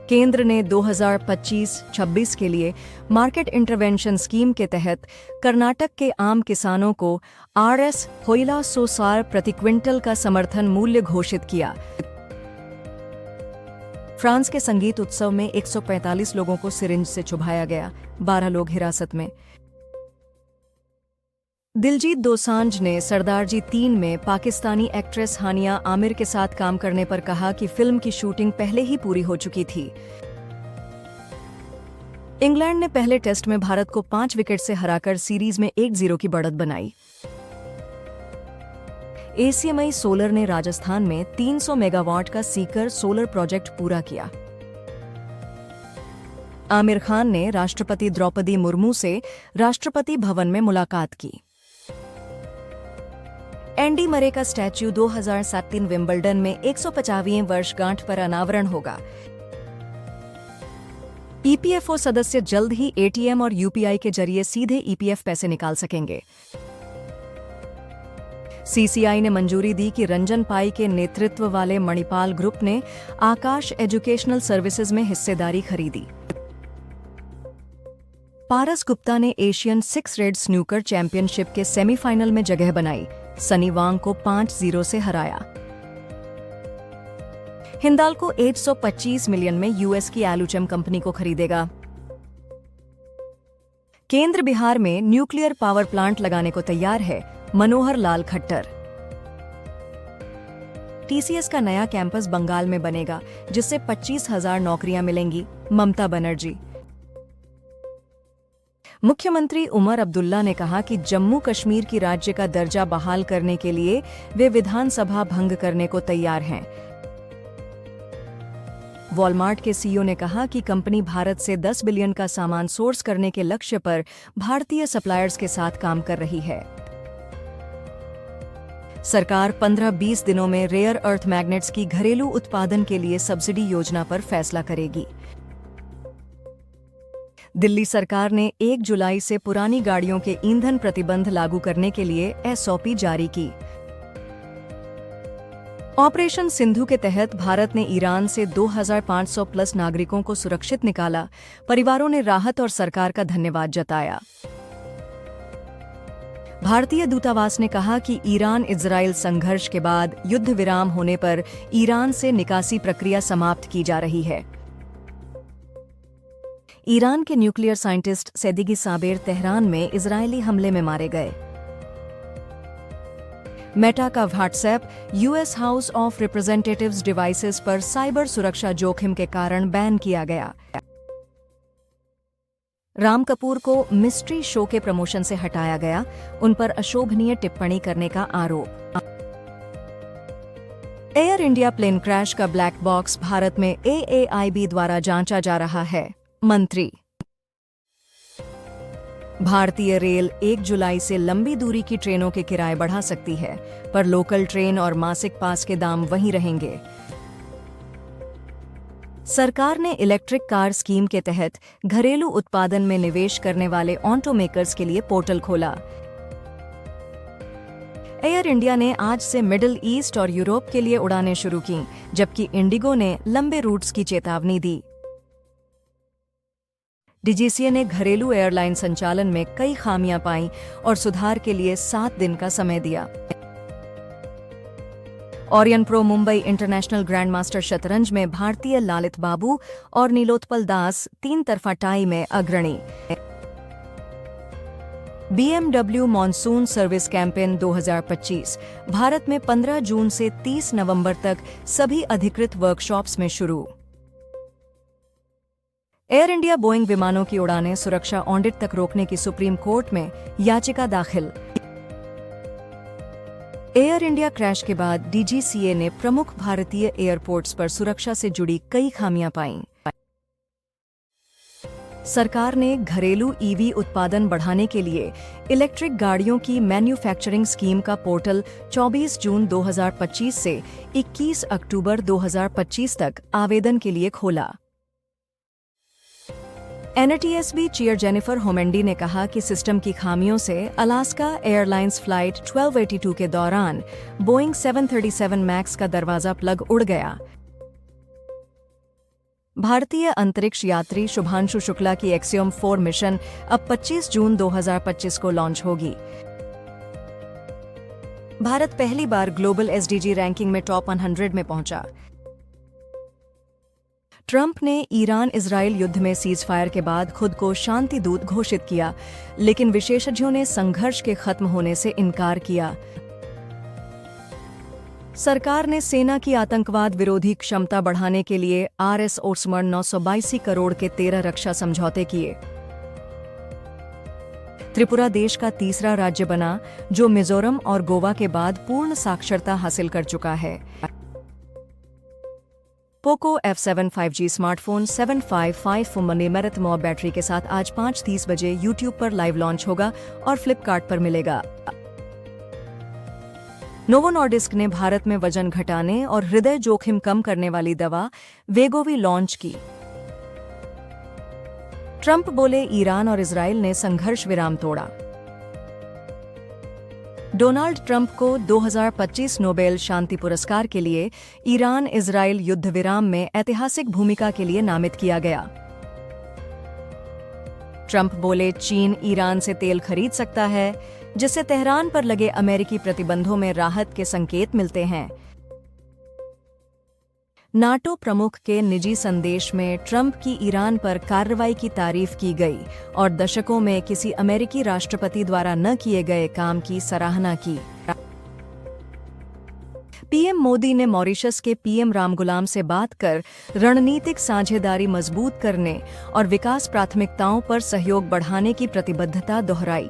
केंद्र ने 2025-26 के लिए मार्केट इंटरवेंशन स्कीम के तहत कर्नाटक के आम किसानों को RS 1600 प्रति क्विंटल का समर्थन मूल्य घोषित किया। फ्रांस के संगीत उत्सव में 145 लोगों को सिरिंज से चुभाया गया, 12 लोग हिरासत में। दिलजीत दोसांझ ने सरदारजी 3 में पाकिस्तानी एक्ट्रेस हानिया आमिर के साथ काम करने पर कहा कि फिल्म की शूटिंग पहले ही पूरी हो चुकी थी। इंग्लैंड ने पहले टेस्ट में भारत को 5 विकेट से हराकर सीरीज में 1-0 की बढ़त बनाई। ACMI सोलर ने राजस्थान में 300 मेगावाट का सीकर सोलर प्रोजेक्ट पूरा किया। आमिर खान ने राष्ट्रपति द्रौपदी मुर्मू से राष्ट्रपति भवन में मुलाकात की। एंडी मरे का स्टैच्यू 2007 विंबलडन में 150वीं वर्षगांठ पर अनावरण होगा। EPFO सदस्य जल्द ही ATM और UPI के जरिए सीधे EPF पैसे निकाल सकेंगे। CCI ने मंजूरी दी कि रंजन पाई के नेतृत्व वाले मणिपाल ग्रुप ने आकाश एजुकेशनल सर्विसेज में हिस्सेदारी खरीदी। पारस गुप्ता ने एशियन 6 रेड स्नूकर चैंपियनशिप के सेमीफाइनल में जगह बनाई, सनी वांग को 5-0 से हराया। हिंदाल्को 125 मिलियन में US की एलुचम कंपनी को खरीदेगा। केंद्र बिहार में न्यूक्लियर पावर प्लांट लगाने को तैयार है, मनोहर लाल खट्टर। TCS का नया कैंपस बंगाल में बनेगा, जिससे 25,000 नौकरियां मिलेंगी, ममता बनर्जी। मुख्यमंत्री उमर अब्दुल्ला ने कहा कि जम्मू कश्मीर की राज्य का दर्जा बहाल करने के लिए वे विधानसभा भंग करने को तैयार हैं। वॉलमार्ट के CEO ने कहा कि कंपनी भारत से 10 बिलियन का सामान सोर्स करने के लक्ष्य पर भारतीय सप्लायर्स के साथ काम कर रही है। सरकार 15-20 दिनों में रेयर अर्थ मैग्नेट्स की घरेलू उत्पादन के लिए सब्सिडी योजना पर फैसला करेगी। दिल्ली सरकार ने 1 जुलाई से पुरानी गाड़ियों के ईंधन प्रतिबंध लागू करने के लिए SOP जारी की। ऑपरेशन सिंधु के तहत भारत ने ईरान से 2,500 प्लस नागरिकों को सुरक्षित निकाला, परिवारों ने राहत और सरकार का धन्यवाद जताया। भारतीय दूतावास ने कहा कि ईरान इजराइल संघर्ष के बाद युद्ध विराम होने पर ईरान से निकासी प्रक्रिया समाप्त की जा रही है। ईरान के न्यूक्लियर साइंटिस्ट सैदिगी साबेर तेहरान में इजरायली हमले में मारे गए। मेटा का WhatsApp US house of representatives devices पर साइबर सुरक्षा जोखिम के कारण बैन किया गया। राम कपूर को मिस्ट्री शो के प्रमोशन से हटाया गया, उन पर अशोभनीय टिप्पणी करने का आरोप। एयर इंडिया प्लेन क्रैश का ब्लैक बॉक्स भारत में AAIB द्वारा जांचा जा रहा है, मंत्री। भारतीय रेल 1 जुलाई से लंबी दूरी की ट्रेनों के किराए बढ़ा सकती है, पर लोकल ट्रेन और मासिक पास के दाम वहीं रहेंगे। सरकार ने इलेक्ट्रिक कार स्कीम के तहत घरेलू उत्पादन में निवेश करने वाले ऑटोमेकर्स के लिए पोर्टल खोला। एयर इंडिया ने आज से मिडिल ईस्ट और यूरोप के लिए उड़ानें शुरू की, जबकि इंडिगो ने लंबे रूट्स की चेतावनी दी। DGCA ने घरेलू एयरलाइन संचालन में कई खामियां पाईं और सुधार के लिए 7 दिन का समय दिया। Orion pro Mumbai international grand master शतरंज में भारतीय लालित बाबू और नीलोत्पल दास 3 तरफा टाई में अग्रणी। BMW monsoon service campaign 2025 Bharat में 15 जून से 30 नवंबर तक सभी अधिकृत वर्कशॉप्स में शुरू। एयर इंडिया बोइंग विमानों की उड़ानें सुरक्षा ऑडिट तक रोकने की सुप्रीम कोर्ट में याचिका दाखिल। एयर इंडिया क्रैश के बाद DGCA ने प्रमुख भारतीय एयरपोर्ट्स पर सुरक्षा से जुड़ी कई खामियां पाईं। सरकार ने घरेलू EV उत्पादन बढ़ाने के लिए इलेक्ट्रिक गाड़ियों की मैन्युफैक्चरिंग स्कीम का पोर्टल 24 जून 2025 से 21 अक्टूबर 2025 तक आवेदन के लिए खोला। NATSB चीयर जेनिफर होमेंडी ने कहा कि सिस्टम की खामियों से अलास्का एयरलाइंस फ्लाइट 1282 के दौरान बोइंग 737 मैक्स का दरवाजा प्लग उड़ गया। भारतीय अंतरिक्ष यात्री शुभांशु शुक्ला की एक्सियोम 4 मिशन अब 25 जून 2025 को लॉन्च होगी। भारत पहली बार ग्लोबल एसडीजी रैंकिंग में टॉप 100 में पहुंचा। ट्रंप ने ईरान इजराइल युद्ध में सीज फायर के बाद खुद को शांति दूत घोषित किया, लेकिन विशेषज्ञों ने संघर्ष के खत्म होने से इनकार किया। सरकार ने सेना की आतंकवाद विरोधी क्षमता बढ़ाने के लिए RS ओस्मर 982 करोड़ के 13 रक्षा समझौते किए। त्रिपुरा देश का तीसरा राज्य बना जो मिजोरम और गोवा के बाद पूर्ण साक्षरता हासिल कर चुका है। Poco F7 5G smartphone 755 mAh battery के साथ आज 5:30 बजे यूट्यूब पर लाइव लॉन्च होगा और फ्लिपकार्ट पर मिलेगा। नोवो नॉर्डिस्क ने भारत में वजन घटाने और हृदय जोखिम कम करने वाली दवा वेगोवी लॉन्च की। ट्रंप बोले, ईरान और इजराइल ने संघर्ष विराम तोड़ा। डोनाल्ड ट्रंप को 2025 नोबेल शांति पुरस्कार के लिए ईरान इजराइल युद्ध विराम में ऐतिहासिक भूमिका के लिए नामित किया गया। ट्रंप बोले, चीन ईरान से तेल खरीद सकता है, जिससे तेहरान पर लगे अमेरिकी प्रतिबंधों में राहत के संकेत मिलते हैं। नाटो प्रमुख के निजी संदेश में ट्रंप की ईरान पर कार्रवाई की तारीफ की गई और दशकों में किसी अमेरिकी राष्ट्रपति द्वारा न किए गए काम की सराहना की। पीएम मोदी ने मॉरिशस के पीएम रामगुलाम से बात कर रणनीतिक साझेदारी मजबूत करने और विकास प्राथमिकताओं पर सहयोग बढ़ाने की प्रतिबद्धता दोहराई।